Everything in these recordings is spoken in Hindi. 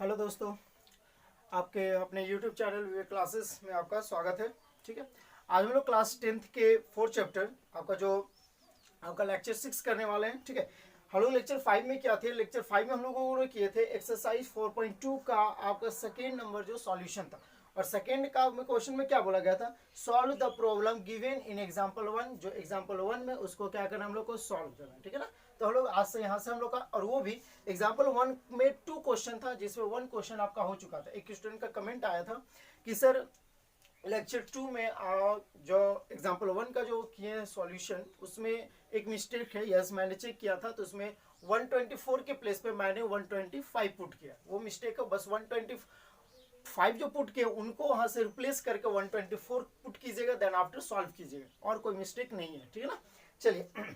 हेलो दोस्तों, आपके अपने यूट्यूब चैनल विवेक क्लासेस में आपका स्वागत है। ठीक है, आज हम लोग क्लास 10th के 4th चैप्टर आपका लेक्चर 6 करने वाले हैं। ठीक है, हम लोग लेक्चर 5 में क्या थे? लेक्चर 5 में हम लोगों ने किए थे एक्सरसाइज 4.2 का आपका सेकेंड नंबर जो सॉल्यूशन था। और सेकेंड का क्वेश्चन में क्या बोला गया था? Solve the problem given in example 1। जो एग्जाम्पल 1 में उसको क्या करना, हम लोग को सॉल्व करना है। ठीक है ना, तो हम लोग आज से यहाँ से हम लोग का, और वो भी एग्जाम्पल 1 में 2 क्वेश्चन था जिसमें 1 क्वेश्चन आपका हो चुका था। एक स्टूडेंट का कमेंट आया था कि सर लेक्चर 2 में जो एग्जाम्पल 1 का जो किए सॉल्यूशन उसमें एक मिस्टेक है। यस, मैंने चेक किया था तो उसमें 124 के प्लेस पे मैंने 125 पुट किया। वो मिस्टेक है, बस 125 जो पुट किए उनको वहां से रिप्लेस करके 124 पुट कीजिएगा, देन आफ्टर सॉल्व कीजिएगा, और कोई मिस्टेक नहीं है। ठीक है ना, चलिए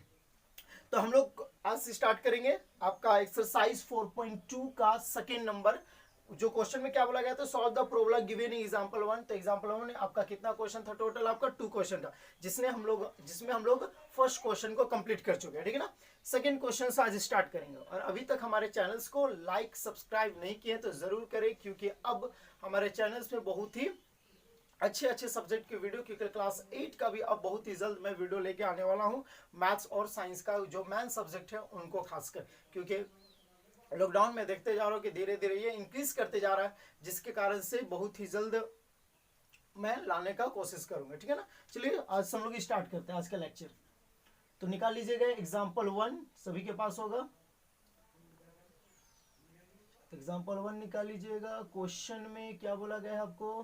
तो हम लोग आज से स्टार्ट करेंगे आपका एक्सरसाइज 4.2 का सेकेंड नंबर। जो क्वेश्चन में क्या बोला गया था? Solve the problem given in example 1। तो एग्जांपल 1 में आपका कितना क्वेश्चन था? टोटल आपका 2 क्वेश्चन था, जिसमें हम लोग फर्स्ट क्वेश्चन को कंप्लीट कर चुके हैं। ठीक है ना, सेकंड क्वेश्चन से आज स्टार्ट करेंगे। और अभी तक हमारे चैनल्स को लाइक सब्सक्राइब नहीं किए तो जरूर करें, क्योंकि अब हमारे चैनल्स में बहुत ही अच्छे सब्जेक्ट के वीडियो, क्योंकि क्लास 8 का भी अब बहुत ही जल्द मैं वीडियो लेके आने वाला हूँ। मैथ्स और साइंस का जो मेन सब्जेक्ट है उनको खासकर, क्योंकि लॉकडाउन में देखते जा रहा हूँ कि धीरे धीरे ये इंक्रीज करते जा रहा है, जिसके कारण से बहुत ही जल्द मैं लाने का कोशिश करूंगा। ठीक है ना, चलिए आज हम लोग स्टार्ट करते हैं आज का लेक्चर। तो निकाल लीजिएगा एग्जाम्पल 1, सभी के पास होगा। एग्जाम्पल 1 निकाल लीजिएगा। क्वेश्चन में क्या बोला गया है आपको?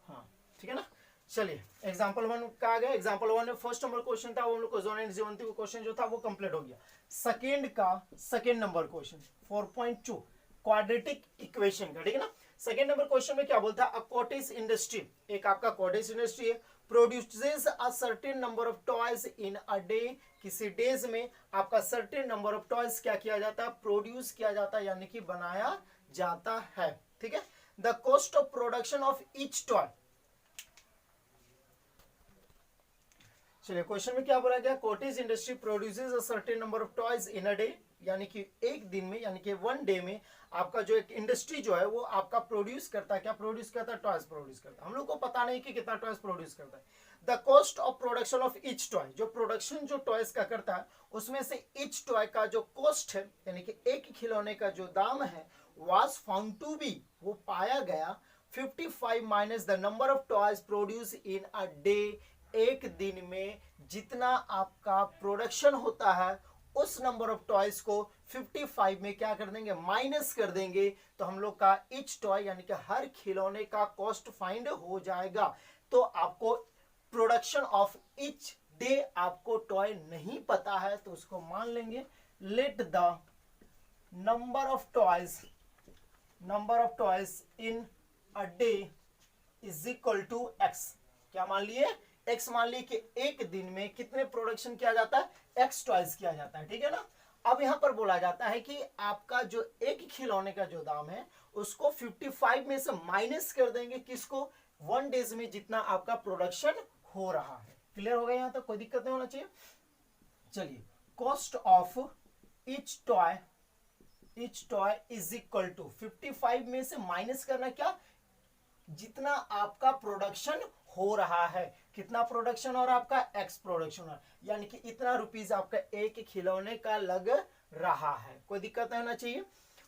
हाँ, ठीक है ना, चलिए एग्जाम्पल 1 का आ गया। एग्जाम्पल 1 में फर्स्ट नंबर क्वेश्चन था, वो हम लोग को जोन एंड जीवंती का क्वेश्चन जो था वो कंप्लीट हो गया। सेकेंड का second number question 4.2 quadratic equation का। ठीक है ना, सेकेंड नंबर क्वेश्चन में क्या बोलता है? अ कॉटेज इंडस्ट्री, एक आपका कॉटेज इंडस्ट्री है, produces a certain number of toys in a day. किसी डेज में आपका सर्टेन नंबर ऑफ टॉयज क्या किया जाता है? प्रोड्यूस किया जाता है, यानी कि बनाया जाता है। ठीक है, the cost of production of each toy. चलिए क्वेश्चन में क्या बोला गया? Cottage industry produces a certain number of toys in a day, यानी कि एक दिन में, यानी कि वन डे में आपका जो एक इंडस्ट्री जो है वो आपका प्रोड्यूस करता है। क्या प्रोड्यूस करता है? टॉयज प्रोड्यूस करता है। हम लोग को पता नहीं कि कितना टॉयज प्रोड्यूस करता है। The cost of production of each toy, जो प्रोडक्शन जो टॉयज का करता है उसमें से ईच टॉय का जो कॉस्ट है, यानी कि एक खिलौने का जो दाम है, वाज फाउंड टू बी, वो पाया गया 55 minus the number of toys produce in a day. एक दिन में जितना आपका प्रोडक्शन होता है उस नंबर ऑफ टॉयज को 55 में क्या कर देंगे? माइनस कर देंगे, तो हम लोग का ईच टॉय यानी कि हर खिलौने का कॉस्ट फाइंड हो जाएगा। तो आपको प्रोडक्शन ऑफ ईच डे आपको टॉय नहीं पता है तो उसको मान लेंगे let the number of toys in a day is equal to x. क्या मान लिए? एक्स मान लिए कि एक दिन में कितने प्रोडक्शन किया जाता है? एक्स टॉयज किया जाता है। ठीक है ना, अब यहां पर बोला जाता है कि आपका जो एक खिलौने का जो दाम है उसको 55 में से माइनस कर देंगे, किसको? वन डेज में जितना आपका प्रोडक्शन हो रहा है। क्लियर हो गया? यहां तक कोई दिक्कत नहीं होना चाहिए। चलिए, cost of each toy is equal to 55 में से माइनस करना, क्या? जितना आपका प्रोडक्शन हो रहा है। कितना प्रोडक्शन और आपका एक्स प्रोडक्शन है, यानी कि इतना रुपीज आपका एक खिलौने का लग रहा है। कोई दिक्कत नहीं होना चाहिए।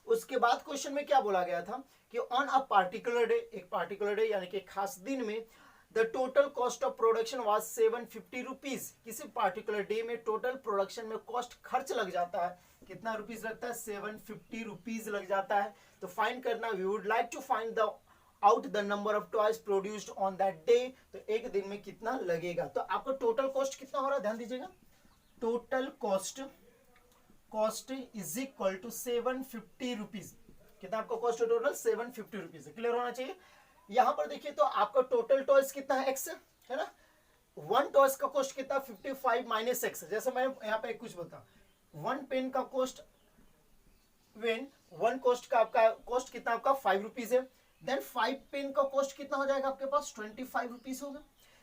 उसके बाद क्वेश्चन में क्या बोला गया था कि ऑन अ पार्टिकुलर डे, एक पार्टिकुलर डे यानी कि खास दिन में, the total cost of production was 750 rupees. किसी पार्टिकुलर डे में टोटल प्रोडक्शन में कॉस्ट खर्च लग जाता है, कितना रुपीज लगता है? 750 रुपीज लग जाता है। तो फाइंड करना, we would like to find the out the number of toys produced on that day. तो एक दिन में कितना लगेगा? तो आपको टोटल कॉस्ट कितना हो रहा है? ध्यान दीजिएगा, total cost is equal to 750 rupees. कितना आपका कॉस्ट है? Total 750 rupees. क्लियर होना चाहिए। यहां पर देखिए तो आपका टोटल टॉयज कितना है? एक्स है ना। वन टॉयज का कॉस्ट कितना? 55 माइनस एक्स। जैसे मैं यहाँ पे कुछ बोलता हूं, वन पेन का कॉस्ट, वेन वन कॉस्ट का आपका कॉस्ट कितना? आपका 5 रुपीज है। देन 5 पेन का कॉस्ट कितना हो जाएगा आपके पास? 25 रुपीज होगा।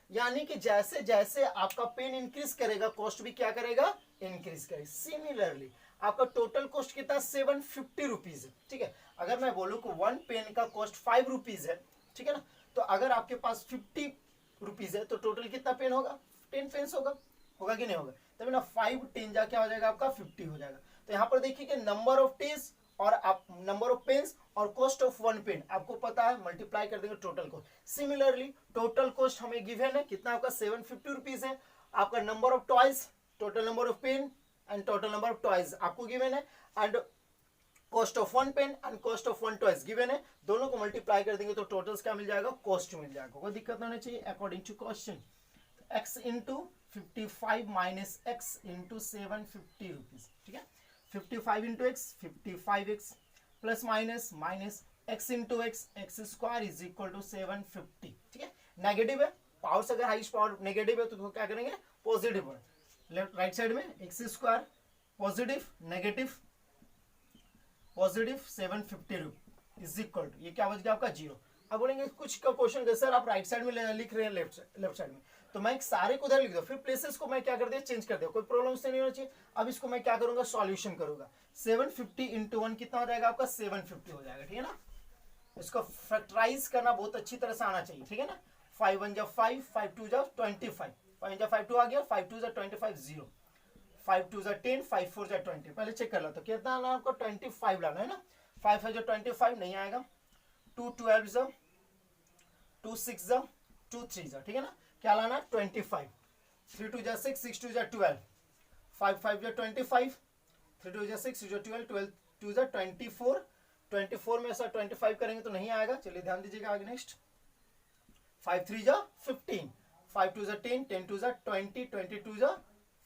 यानी कि जैसे जैसे आपका पेन इंक्रीज करेगा कॉस्ट भी क्या करेगा? इंक्रीज करेगा। सिमिलरली आपका टोटल कॉस्ट कितना? 750 रुपीज। ठीक है, अगर अगर मैं बोलूँ कि 1 पेन का कॉस्ट 5 रुपीज है, ठीक है ना, तो अगर आपके पास 50 रुपीज है तो टोटल कितना पेन होगा, 10 पेन्स होगा, होगा कि नहीं होगा, तभी ना 5 10 जा क्या हो जाएगा आपका 50 हो जाएगा। तो यहाँ पर देखिए कि नंबर ऑफ टेज और आप नंबर ऑफ पेन्स और कॉस्ट ऑफ 1 पेन आपको पता है, मल्टीप्लाई कर देंगे total cost. Similarly total cost हमें गिवन है कितना, आपका 750 रुपीज है। आपका number of toys, total number of pen and total number of toys आपको गिवन है, and cost of 1 pen and cost of 1 toys given है। दोनों को मल्टीप्लाई कर देंगे तो टोटल्स क्या मिल जाएगा, कॉस्ट मिल जाएगा। कोई दिक्कत नहीं होनी चाहिए according to question. x into 55 minus x into 750 rupees, ठीक है, 55 into x 55x plus minus minus x into x x square is equal to 750, ठीक है। नेगेटिव है, पावर से अगर हाईएस्ट पावर नेगेटिव है तो क्या करेंगे, पॉजिटिव है। लेफ्ट राइट साइड में x square positive negative positive 750 is equal to, ये क्या बच गया आपका 0। अब बोलेंगे कुछ का क्वेश्चन के सर आप राइट साइड में लिख रहे हैं लेफ्ट साइड में, तो मैं सारे को उधर लिख दो, फिर प्लेसेस को मैं क्या कर दिया, चेंज कर दिया, कोई प्रॉब्लम से नहीं होना चाहिए। अब इसको मैं क्या करूंगा, सॉल्यूशन करूंगा। 750 इंटू 1 कितना हो जाएगा आपका, 750 हो जाएगा, ठीक है ना। इसको फैक्टराइज करना बहुत अच्छी तरह से आना चाहिए, ठीक है ना। 5 1 जा 5, 5 2 जा 25, 5 जा 5 2 आ गया, 5 2 जा 25 0, 5 2 जा 10, 5 4 जा 20। पहले चेक कर लो तो कितना आना आपको, 25 लाना है ना। 5 5 जा 25 नहीं आएगा, 2 12 जा 2 6 जा 2 3 जा, ठीक है ना। क्या लाना, 25, 3 2 जा 6, 6 2 जा 12, 5 5 जा 25, 3 2 जा 6, 6 जा 12, 12 2 जा 24, 24 में ऐसा 25 करेंगे तो नहीं आएगा। चलिए ध्यान दीजिएगा आगे नेक्स्ट। 5 3 जा 15, 5 2 जा 10, 10 2 जा 20, 22 जा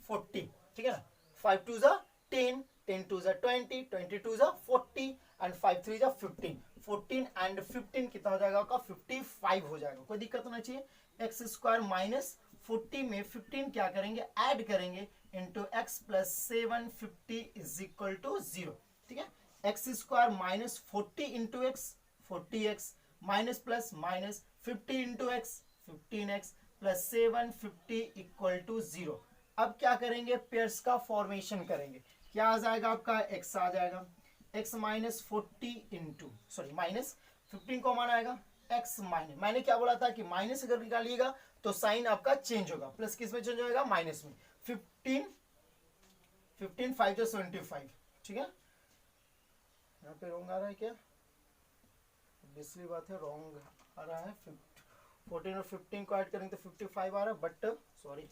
40, ठीक है ना। 5 2 जा 10, 10 2 जा 20, 22 जा 40 एंड 5 3 जा 15, 14 एंड 15 कितना हो जाएगा आपका, 55 हो जाएगा। कोई दिक्कत होना चाहिए। एक्स स्क्वायर माइनस 40 में 15 क्या करेंगे, ऐड करेंगे into x plus 750 is equal to 0, ठीक है। X square minus 40 into x 40x minus plus minus 50 into x 15x plus 750 equal to 0। अब क्या करेंगे, पेयर्स का फॉर्मेशन करेंगे। क्या आ जाएगा आपका, x आ जाएगा, x minus 40 into sorry minus 15 को मान आएगा x माइनस, मैंने क्या बोला था कि माइनस अगर निकालिएगा तो साइन आपका चेंज होगा, प्लस किस में चेंज होगा, माइनस में। 15 5 जो 75, ठीक है। यहाँ पे रॉन्ग आ रहा है क्या, बेसिकली बात है रॉन्ग आ रहा है। 14 और 15 को ऐड करेंगे तो 55 आ रहा है, बट सॉरी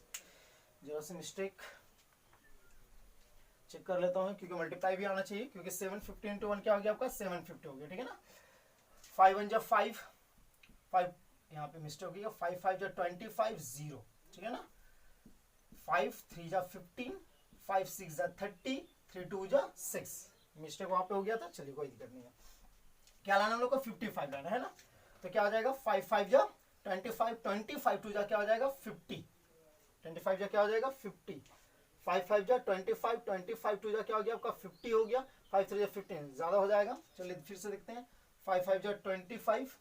जरा सी मिस्टेक, चेक कर लेता हूँ क्योंकि मल्टीप्लाई भी आना चाहिए, क्योंकि 750 इंटू 1 क्या हो गया आपका, 750 हो गया, ठीक है ना। 5 1 जा 5, 5 यहाँ पे मिस्टेक हो गया, 5 5 जा 25 0, ठीक है ना। 5 3 जा 15, 5 6 जा 30, 3 2 जा 6, मिस्टेक वहां पे हो गया था। चलिए कोई दिक्कत नहीं है। क्या लाना हम लोग को, 55 लाना है ना। तो क्या हो जाएगा, 5 5 जा 25, 25 2 जा क्या हो जाएगा 50, 25 जा क्या हो जाएगा 50, 5 5 जा 25, 25 2 जा क्या हो गया आपका 50 हो गया, 5 3 जा 15 ज्यादा हो जाएगा। चलिए फिर से देखते हैं। 5 5 जा 25,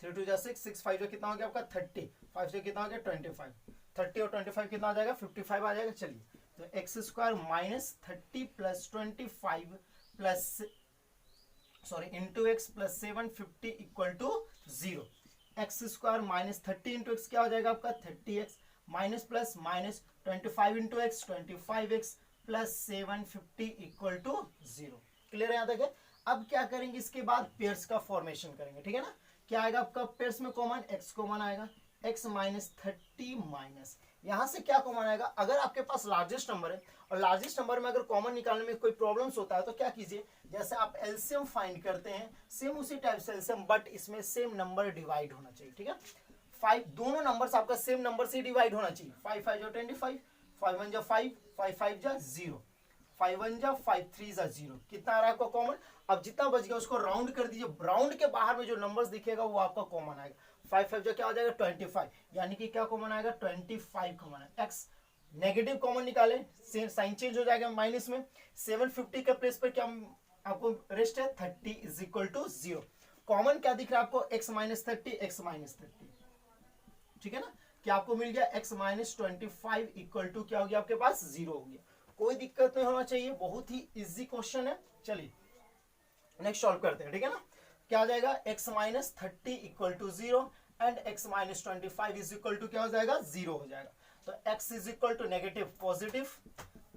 3 2 जा 6, 6 5 जा कितना हो गया आपका 30, 5 से कितना हो गया 25, 30 और 25 कितना आ जाएगा 55 आ जाएगा। चलिए तो x square minus 30 plus 25 plus sorry into x plus 750 equal to 0। X square minus 30 into x क्या हो जाएगा आपका 30x minus plus minus 25 into x 25x plus 750 equal to 0। Clear है यहाँ तक है। अब क्या करेंगे, इसके बाद पेयर्स का फॉर्मेशन करेंगे, ठीक है ना। क्या आएगा आपका पेयर्स में कॉमन, एक्स कॉमन आएगा, x माइनस 30 माइनस यहाँ से क्या कॉमन आएगा। अगर आपके पास लार्जेस्ट नंबर है और लार्जेस्ट नंबर में अगर कॉमन निकालने में कोई प्रॉब्लम्स होता है तो क्या कीजिए, जैसे आप एलसीएम फाइंड करते हैं सेम उसी टाइप से एलसीएम, बट इसमें सेम नंबर डिवाइड होना चाहिए, ठीक है। 5 दोनों नंबर्स आपका सेम नंबर से डिवाइड होना चाहिए। 5 5 जा 25, 5 1 जा 5, 5 5 जा 0, 5 1 जा 5 3 जा 0, कितना आ रहा है आपका कॉमन। अब जितना बच गया उसको राउंड कर दीजिए, राउंड के बाहर में जो नंबर्स दिखेगा वो आपका कॉमन आएगा। 5 5 जो क्या हो जाएगा 25, यानी कि क्या कॉमन आएगा 25 कॉमन है। एक्स नेगेटिव कॉमन निकाले, साइन चेंज हो जाएगा माइनस में। 750 के प्लेस पर क्या आपको रेस्ट है 30 इज इक्वल टू 0। कॉमन क्या दिख रहा है आपको, x माइनस 30, x माइनस 30, ठीक है ना। क्या आपको मिल गया x माइनस 25 इक्वल टू क्या हो गया आपके पास 0 हो गया। कोई दिक्कत नहीं होना चाहिए, बहुत ही इजी क्वेश्चन है। चलिए नेक्स्ट सॉल्व करते हैं, ठीक है ना। क्या आ जाएगा, x minus 30 equal to 0 and x minus 25 is equal to क्या हो जाएगा, 0 हो जाएगा। तो x is equal to negative positive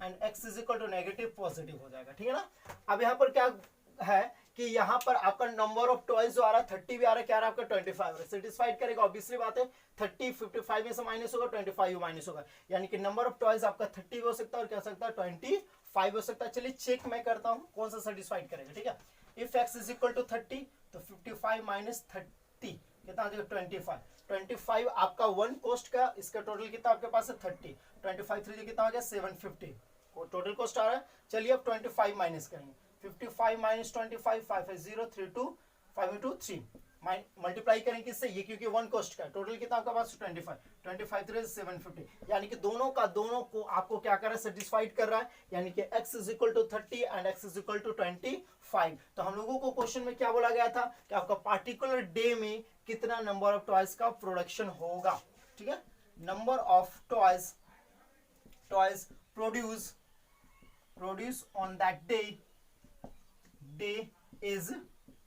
and x is equal to negative positive हो जाएगा, ठीक है ना। अब यहाँ पर क्या है कि यहाँ पर आपका नंबर ऑफ टॉयज जो आ रहा है 30 भी आ रहा है, क्या आ रहा है आपका 25 सेटिस्फाइड करेगा, ऑब्वियसली बात है। 30 55 में से माइनस होगा, 25 माइनस होगा, यानी कि नंबर ऑफ टॉयज आपका 30 भी हो सकता है और क्या सकता है 25 हो सकता है। चलिए चेक मैं करता हूँ कौन सा सेटिस्फाइड करेगा, ठीक है। If x is equal to 30 तो 55 माइनस 30 कितना आ जाएगा 25 आपका वन कॉस्ट का, इसका टोटल कितना आपके पास है 30, 25 3 कितना आ गया 750 टोटल कॉस्ट आ रहा है। चलिए अब 25 माइनस करेंगे, 55 माइनस 25 5 है 0 3 2 5 2 3 मल्टीप्लाई करेंगे किससे, ये क्योंकि वन कॉस्ट का टोटल कितना आपका पास 25 3 750, यानी कि दोनों को आपको क्या कर रहा है सेटिस्फाइड कर रहा है, यानी कि x is equal to 30 and x is equal to 25। तो हम लोगों को क्वेश्चन में क्या बोला गया था कि आपका पार्टिकुलर डे में कितना नंबर ऑफ टॉयज का प्रोडक्शन होगा, ठीक है। Number of toys produce on that day is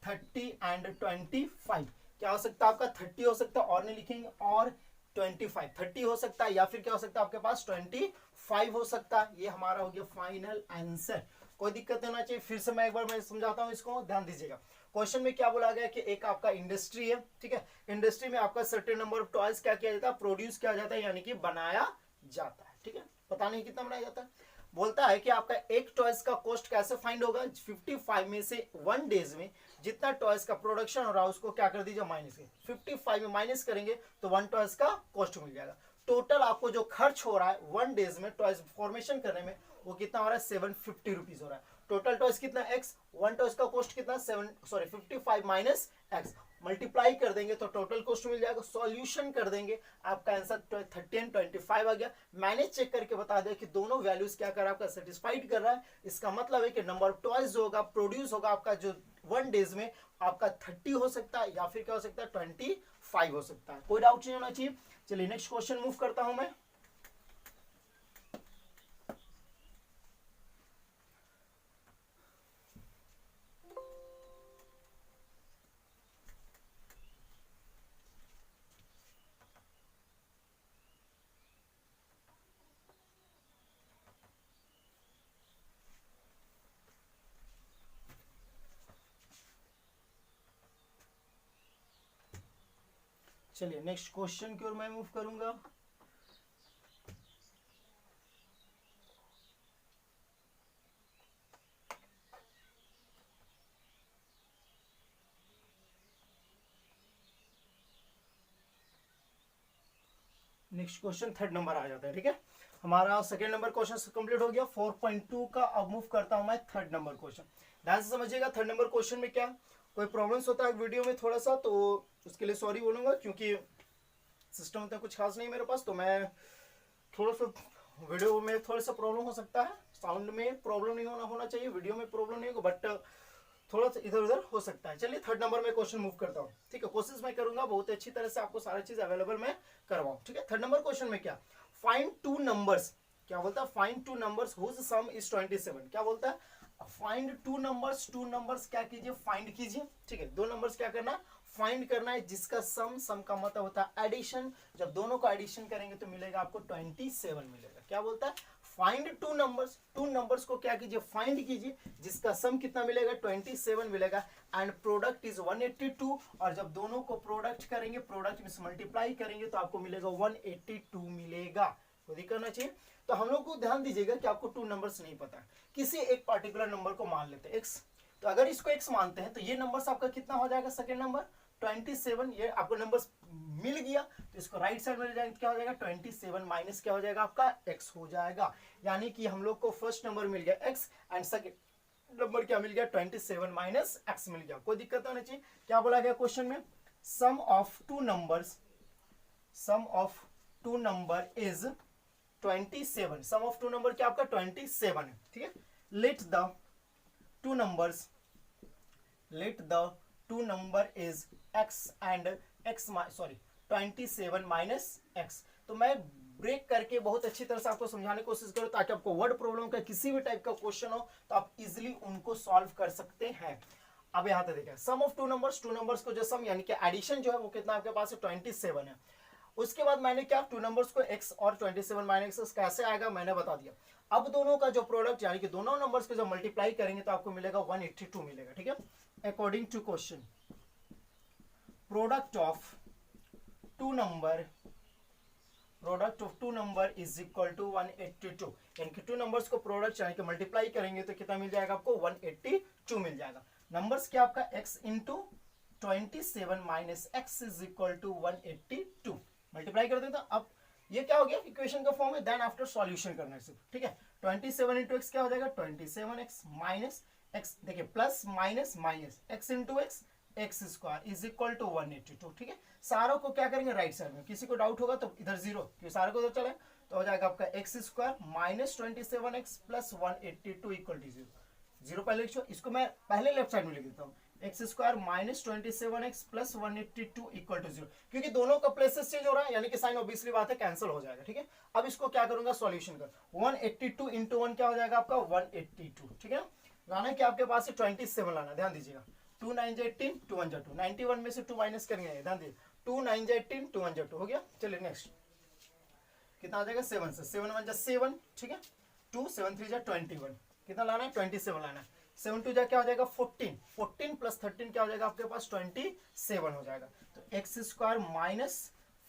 30 and 25। क्या हो सकता है आपका 30 हो सकता है और नहीं लिखेंगे, और 25 30 हो सकता है या फिर क्या हो सकता है आपके पास 25 हो सकता है। ये हमारा हो गया फाइनल आंसर, कोई दिक्कत नहीं होना चाहिए। फिर से मैं एक बार मैं समझाता हूँ, इसको ध्यान दीजिएगा। क्वेश्चन में क्या बोला गया कि एक आपका इंडस्ट्री है, ठीक है। इंडस्ट्री में आपका सर्टेन नंबर ऑफ टॉयज क्या किया जाता है, प्रोड्यूस किया जाता है, यानी कि बनाया जाता है, ठीक है। पता नहीं कितना बनाया जाता है। बोलता है कि आपका एक टॉयज का कॉस्ट कैसे फाइंड होगा, 55 में से 1 डेज में जितना टॉयज का प्रोडक्शन हो रहा है उसको क्या कर दीजिए माइनस, 55 में माइनस करेंगे तो 1 टॉयज का कॉस्ट मिल जाएगा। टोटल आपको जो खर्च हो रहा है 1 डेज में टॉयज फॉर्मेशन करने में वो कितना हो रहा है 750 रुपीज हो रहा है। टोटल टॉयज कितना x, 1 टॉयज का कॉस्ट कितना 55 माइनस x मल्टीप्लाई कर देंगे तो टोटल कॉस्ट मिल जाएगा। सॉल्यूशन कर देंगे, आपका आंसर 30 एंड 25 आ गया। मैंने चेक करके बता दिया कि दोनों वैल्यूज क्या कर रहा है आपका सेटिस्फाइड कर रहा है। इसका मतलब है कि नंबर ऑफ टॉयज जो होगा प्रोड्यूस होगा आपका जो 1 डेज में आपका 30 हो सकता है या फिर क्या हो सकता है 25 हो सकता है। कोई डाउट नहीं होना चाहिए। चलिए नेक्स्ट क्वेश्चन मूव करता हूं मैं। चलिए नेक्स्ट क्वेश्चन की ओर मैं मूव करूंगा। नेक्स्ट क्वेश्चन थर्ड नंबर आ जाता है, ठीक है। हमारा सेकंड नंबर क्वेश्चन कंप्लीट हो गया 4.2 का। अब मूव करता हूं मैं थर्ड नंबर क्वेश्चन। ध्यान से समझिएगा, थर्ड नंबर क्वेश्चन में क्या कोई प्रॉब्लम्स होता है वीडियो में थोड़ा सा, तो उसके लिए सॉरी बोलूंगा, क्योंकि सिस्टम उतना कुछ खास नहीं मेरे पास, तो मैं थोड़ा सा वीडियो में थोड़ा सा प्रॉब्लम हो सकता है। साउंड में प्रॉब्लम नहीं होना चाहिए, वीडियो में प्रॉब्लम नहीं होगा, बट थोड़ा सा इधर उधर हो सकता है। चलिए थर्ड नंबर में क्वेश्चन मूव करता हूँ, ठीक है। कोशिश मैं करूंगा बहुत अच्छी तरह से आपको सारा चीज अवेलेबल मैं करवाऊं, ठीक है। थर्ड नंबर क्वेश्चन में क्या, फाइंड 2 नंबर्स, क्या बोलता है find 2 numbers whose sum is 27। क्या बोलता है फाइंड 2 नंबर्स क्या कीजिए फाइंड कीजिए, ठीक है। 2 नंबर्स क्या करना फाइंड करना है जिसका सम का मतलब होता है एडिशन। जब दोनों का एडिशन करेंगे तो मिलेगा आपको 27 मिलेगा। क्या बोलता है फाइंड 2 नंबर्स को क्या कीजिए फाइंड कीजिए जिसका सम कितना मिलेगा 27 मिलेगा एंड प्रोडक्ट इज 182। और जब दोनों को प्रोडक्ट करेंगे, प्रोडक्ट में मल्टीप्लाई करेंगे तो आपको मिलेगा 182 मिलेगा। तो दिक्कत करना चाहिए। तो हम लोग को ध्यान दीजिएगा कि आपको 2 नंबर्स नहीं पता है, किसी एक पार्टिकुलर नंबर को मान लेते हैं x। तो अगर इसको x मानते हैं तो ये नंबर आपका कितना हो जाएगा सेकंड नंबर 27। ये आपको नंबर मिल गया तो इसको राइट साइड में ले जाएंगे, क्या हो जाएगा 27 माइनस क्या हो जाएगा आपका x हो जाएगा। यानी कि हम लोग को फर्स्ट नंबर मिल गया x एंड सेकंड नंबर क्या मिल गया 27 माइनस x मिल गया। कोई दिक्कत नहीं चाहिए। क्या बोला गया क्वेश्चन में, sum of two number is 27। Sum of two number क्या आपका 27 है, ठीक है। Let the two number is x and x 27 minus x। तो मैं ब्रेक करके बहुत अच्छी तरह से आपको समझाने की कोशिश करूं ताकि आपको वर्ड प्रॉब्लम का किसी भी टाइप का क्वेश्चन हो तो आप इजीली उनको सॉल्व कर सकते हैं। अब यहाँ पे देखिए सम ऑफ टू नंबर्स को जो सम यानी कि एडिशन जो है वो कितना आपके पास है 27 है। उसके बाद मैंने क्या टू नंबर्स को x और 27 माइनस x कैसे आएगा मैंने बता दिया। अब दोनों का जो प्रोडक्ट यानी कि दोनों नंबर्स को जब मल्टीप्लाई करेंगे तो आपको मिलेगा 182 मिलेगा, ठीक है। According to question product of two number is equal to 182, यानी कि टू नंबर्स को प्रोडक्ट यानी कि मल्टीप्लाई करेंगे तो कितना मिल जाएगा आपको 182 मिल जाएगा। नंबर्स क्या आपका x into 27 minus x is equal to 182 multiply कर देता। अब ये क्या हो गया इक्वेशन का फॉर्म है, देन आफ्टर सॉल्यूशन करना है सिर्फ, ठीक है। 27 इंटू एक्स क्या हो जाएगा 27x माइनस एक्स, देखिए plus minus minus x into x x square is equal to 182, ठीक है। सारों को क्या करेंगे राइट साइड में, किसी को डाउट होगा तो इधर जीरो क्योंकि सारों को उधर चले तो हो जाएगा आपका x square minus 27x plus 182 equal to zero. Zero पहले लिखो, इसको मैं पहले लेफ्ट साइड में लिख देता हूँ x square minus 27x plus 182 equal to zero, क्योंकि दोनों का प्लेसेस चेंज हो रहा है यानी कि साइन ऑब्वियसली बात है कैंसिल हो जाएगा, ठीक है। अब इसको क्या करूंगा सॉल्यूशन कर 182 इंटू 1 क्या हो जाएगा आपका 182, ठीक है। लाना क्या आपके पास 27 लाना, ध्यान दीजिएगा 2 9 18 2 1 2 91 में से 2 माइनस करेंगे, ध्यान दीजिए 2 9 18 2 1 2 हो गया। चलिए नेक्स्ट कितना आ जाएगा 7 से 7 1 7, ठीक है। 2 7 3 21 कितना लाना है 27 लाना है। 7 2 क्या हो जाएगा 14, 14 प्लस 13 क्या हो जाएगा आपके पास 27 हो जाएगा। तो x square minus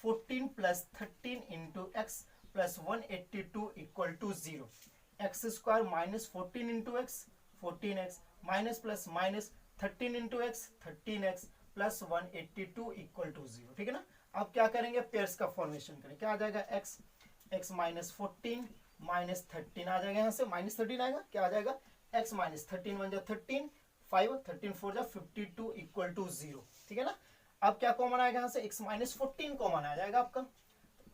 14 plus 13 into x plus 182 equal to zero. X square minus 14 into x 14x minus plus minus 13 into x 13x plus 182 equal to zero, ठीक है ना। अब क्या करेंगे पेयर्स का फॉर्मेशन करें, क्या आ जाएगा x माइनस 14 माइनस 13 आ जाएगा, यहाँ से माइनस 13 आएगा, क्या आ जाएगा x minus 13 1 13 5 13 4 52 equal to zero, ठीक है ना। अब क्या कॉमन आएगा यहाँ से x माइनस 14 कॉमन आ जाएगा आपका,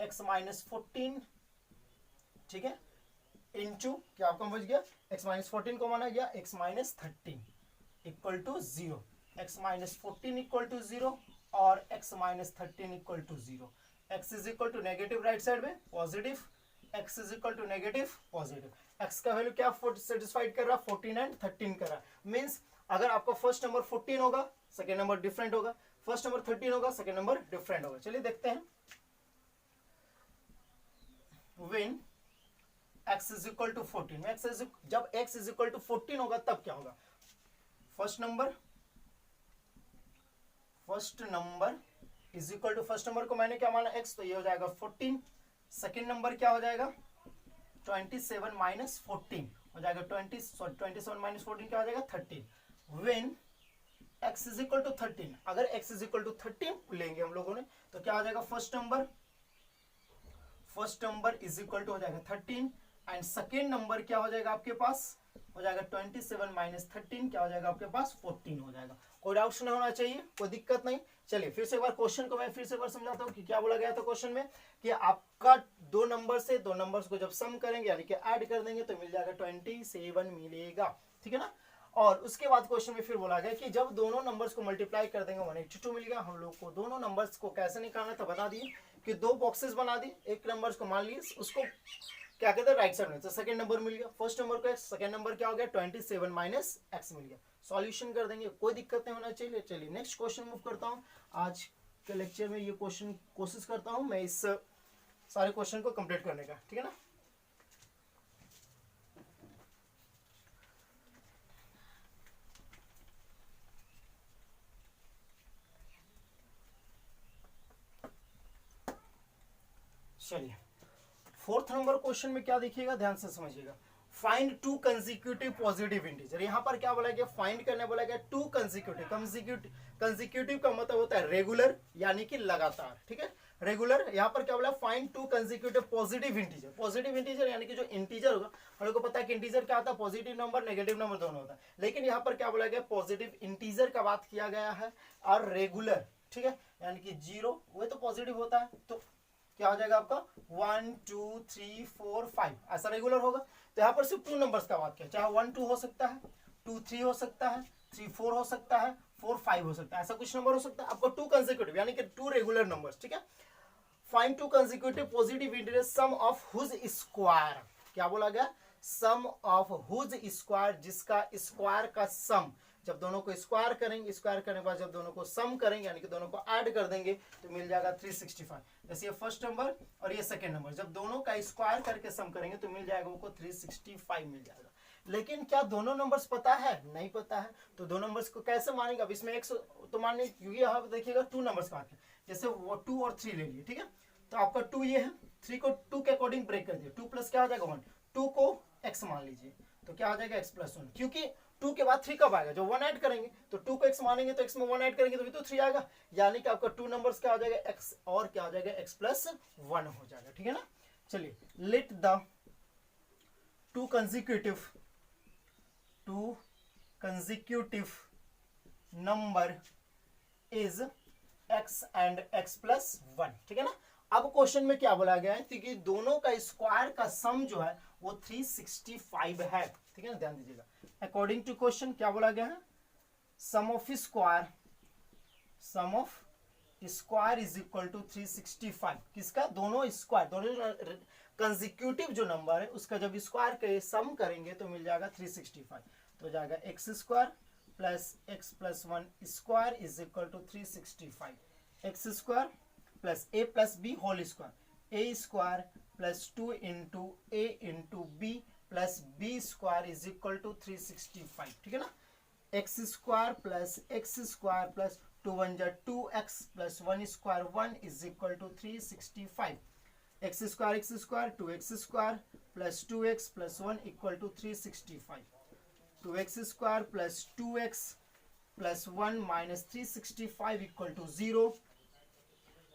x माइनस 14, ठीक है, इंटू क्या आपका बच गया x माइनस 14 कॉमन आ गया x minus 13 equal to zero. x minus 14 equal to zero और x minus 13 equal to zero. x is equal to negative right side में positive, x is equal to negative positive. x का वैल्यू क्या सेटिस्फाइड कर रहा 14 एंड 13 कर रहा, मीन्स अगर आपका फर्स्ट नंबर 14 होगा सेकेंड नंबर डिफरेंट होगा, फर्स्ट नंबर 13 होगा सेकेंड नंबर डिफरेंट होगा। चलिए देखते हैं when x is equal to 14, जब x इज इक्वल टू 14 होगा तब क्या होगा, first number is equal to first number को मैंने क्या माना x, तो ये हो जाएगा 14। सेकेंड नंबर क्या हो जाएगा 27 माइनस 14 हो जाएगा 27 माइनस 14 क्या हो जाएगा 13। When x is equal to 13, अगर x इज इक्वल टू 13 लेंगे हम लोगों ने तो क्या हो जाएगा first number is equal to हो जाएगा 13 एंड सेकेंड नंबर क्या हो जाएगा आपके पास हो जाएगा 27 माइनस 13 क्या हो जाएगा आपके पास 14 हो जाएगा। कोई डाउट नहीं होना चाहिए, कोई दिक्कत नहीं। चलिए फिर से एक बार क्वेश्चन को मैं फिर से एक बार समझाता हूँ कि क्या बोला गया था क्वेश्चन में कि आपका दो नंबर्स को जब सम करेंगे यानी कि ऐड कर देंगे तो मिल जाएगा 27 मिलेगा, ठीक है ना। और उसके बाद क्वेश्चन में फिर बोला गया कि जब दोनों नंबर्स को मल्टीप्लाई कर देंगे 182 मिल गया। हम लोग को दोनों नंबर्स को कैसे निकालना था बता दिए कि दो बॉक्सेस बना दी, एक नंबर्स को मान लिए उसको क्या कहते हैं राइट साइड में, तो सेकंड नंबर मिल गया, फर्स्ट नंबर को सेकंड नंबर क्या हो गया 27 माइनस एक्स मिल गया। सॉल्यूशन कर देंगे, कोई दिक्कत नहीं होना चाहिए। चलिए नेक्स्ट क्वेश्चन मूव करता हूँ। आज के लेक्चर में ये क्वेश्चन कोशिश करता हूँ मैं इस सारे क्वेश्चन को कंप्लीट करने का, ठीक है ना। चलिए फोर्थ नंबर क्वेश्चन में क्या देखिएगा ध्यान से समझिएगा। Find two consecutive positive integer. यहाँ पर क्या बोला गया फाइंड करने बोला गया टू कंसेक्यूटिव का मतलब होता है रेगुलर यानी कि लगातार, ठीक है रेगुलर। यहाँ पर क्या बोला find two consecutive positive integer. Positive integer यानी कि जो इंटीजर होगा हम लोग को पता है कि इंटीजर क्या होता है पॉजिटिव नंबर नेगेटिव नंबर दोनों होता है, लेकिन यहाँ पर क्या बोला गया पॉजिटिव इंटीजर का बात किया गया है और रेगुलर, ठीक है यानी कि 0 वो तो पॉजिटिव होता है तो क्या हो जाएगा आपका 1 2 3 4 5 ऐसा रेगुलर होगा। तो यहाँ पर सिर्फ टू नंबर्स का बात किया, चाहे 1 2 हो सकता है 2 3 हो सकता है 3 4 हो सकता है 4 5 हो सकता है, ऐसा कुछ नंबर हो सकता है। आपको टू कंसेक्यूटिव यानी कि टू रेगुलर नंबर्स, ठीक है। Find two consecutive positive integer sum of whose square. क्या बोला गया सम ऑफ हुज स्क्वायर, जिसका स्क्वायर का सम जब दोनों को स्क्वायर करेंगे, स्क्वायर करने के बाद जब दोनों को सम करेंगे यानी कि दोनों को ऐड कर देंगे तो मिल जाएगा 365। जैसे ये फर्स्ट नंबर और ये सेकेंड नंबर, जब दोनों का स्क्वायर करके सम करेंगे तो मिल जाएगा उनको 365 मिल जाएगा। लेकिन क्या दोनों नंबर्स पता है? नहीं पता है। तो दो नंबर्स को कैसे मानेंगे? अब इसमें x तो मान लीजिए, क्योंकि यहाँ पे देखिएगा 2 नंबर्स का, जैसे वो 2 और 3 ले लिए, ठीक है। तो आपका 2 ये है, 3 को 2 के अकॉर्डिंग ब्रेक कर दिया, 2 प्लस क्या हो जाएगा 1, 2 को x मान लीजिए तो क्या हो जाएगा x प्लस 1, क्योंकि 2 के बाद 3 कब आएगा? जो 1 ऐड करेंगे, तो 2 को x मानेंगे तो x में 1 ऐड करेंगे तो भी तो 3 आएगा, यानी कि आपका 2 नंबर्स क्या हो जाएगा x और क्या हो जाएगा x प्लस 1 हो जाएगा, ठीक है ना। चलिए, late the to consecutive number is x and x plus 1, ठीक है ना। अब क्वेश्चन में क्या बोला गया है कि दोनों का स्क्वायर का सम जो है वो 365 है, ठीक है ना, ध्यान दीजिएगा। अकॉर्डिंग टू क्वेश्चन क्या बोला गया है? Sum of square is equal to 365। किसका? दोनों स्क्वायर, दोनों कंसेक्यूटिव जो नंबर है उसका जब स्क्वायर के सम करेंगे तो मिल जाएगा 365। तो हो जाएगा x square plus x plus 1 square is equal to 365। X square plus a plus b whole square, a square plus 2 into a into b plus b square is equal to 365, ठीक है ना। एक्स स्क्वायर प्लस 2 1 जा 2x plus 1 square 1 is equal to 365। X square 2x square plus 2x plus 1 equal to 365। 2x square plus 2x plus 1 minus 365 equal to 0।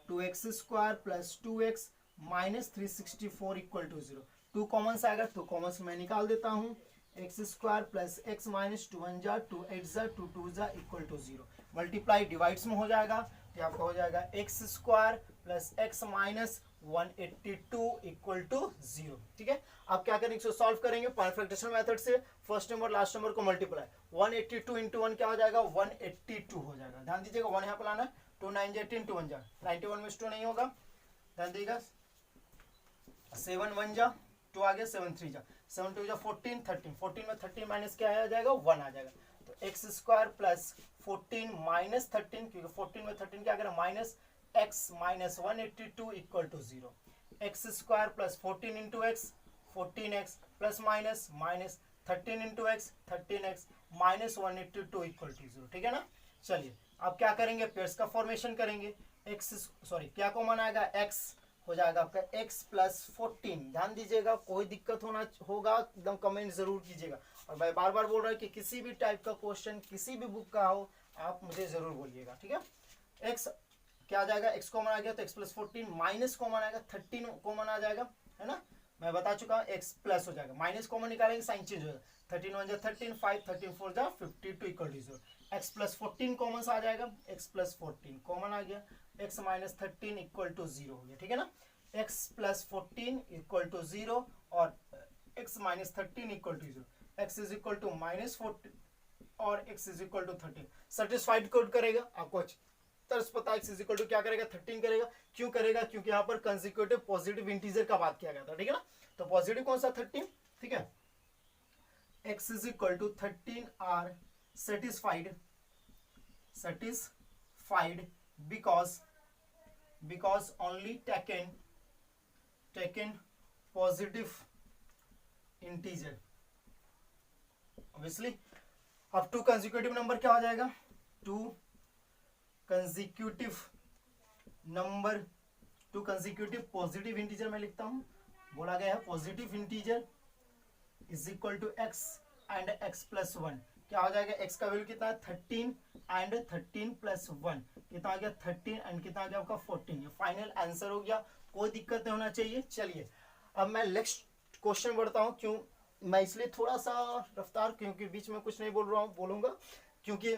2x square plus 2x minus 364 equal to 0। 2 common आएगा, 2 कॉमन मैं निकाल देता हूँ। X square plus x minus 2 1 जा 2 8 जा 2 2 जा इक्वल टू 0। मल्टीप्लाई डिवाइड्स में हो जाएगा तो आपका हो जाएगा x square plus x minus 182 equal to 0, ठीक है। अब क्या करेंगे? इसको सॉल्व करेंगे परफेक्टेशन मेथड से। फर्स्ट नंबर लास्ट नंबर को मल्टीप्लाई, 182 इंटू 1 क्या हो जाएगा? 182 हो जाएगा। ध्यान दीजिएगा 1 यहाँ पर लाना, 2 9 जा 18 2 1 जा 91 में 2 नहीं होगा, ध्यान दीजिएगा। 7 1 जा 2 आ गया, 7 3 जा 7 2 जा 14 13, 14 में 13 माइनस क्या आ जाएगा? 1 आ जाएगा। तो एक्स स्क्वायर प्लस 14 माइनस 13, क्योंकि 14 में 13 क्या करें? Minus x minus 182 equal to 0। X square plus 14 into x 14x plus minus minus 13 into x 13x minus 182 equal to 0, ठीक है ना। चलिए अब क्या करेंगे? पेयर्स का फॉर्मेशन करेंगे। क्या कॉमन आएगा? x हो जाएगा आपका x प्लस 14। ध्यान दीजिएगा, कोई दिक्कत होगा एकदम कमेंट जरूर कीजिएगा। और मैं बार बार बोल रहा हूँ कि किसी भी टाइप का क्वेश्चन किसी भी बुक का हो आप मुझे जरूर बोलिएगा, ठीक है। x क्या आ जाएगा? x कॉमन आ गया तो x प्लस 14 माइनस कॉमन आएगा 13 कॉमन आ जाएगा, है ना। मैं बता चुका हूँ x प्लस हो जाएगा, माइनस कॉमन निकालेंगे साइन चेंज हो जाएगा। 13 1 जा 13 5 13 4 जा 52 equal to 0। x plus 14 common आ जाएगा, x प्लस 14 कॉमन आ गया, x माइनस 13 इक्वल टू 0 हो गया, ठीक है ना। x प्लस 14 इक्वल टू 0 और x minus 13 equal to 0। x is equal to minus 14 और x is equal to 13 satisfied कोड करेगा। आपको तरस पता है x इज इक्वल टू क्या करेगा? 13 करेगा। क्यों करेगा? क्योंकि यहाँ पर कंसेक्यूटिव पॉजिटिव इंटीजर का बात किया गया था, ठीक है ना। तो पॉजिटिव कौन सा? 13, ठीक है। x is equal to 13 are satisfied because only taken positive integer। obviously अब 2 कंसेक्यूटिव नंबर क्या हो जाएगा? 2 कंसेक्यूटिव पॉजिटिव इंटीजर मैं लिखता हूं, बोला गया है positive integer is equal to x and x plus 1। क्या हो जाएगा? x का वैल्यू कितना है? 13 एंड 13 प्लस 1 कितना आ गया? 13 एंड कितना आ गया आपका? 14। ये फाइनल आंसर हो गया, कोई दिक्कत नहीं होना चाहिए। चलिए अब मैं नेक्स्ट क्वेश्चन बढ़ता हूँ। क्यों मैं इसलिए थोड़ा सा रफ्तार, क्योंकि बीच में कुछ नहीं बोलूंगा क्योंकि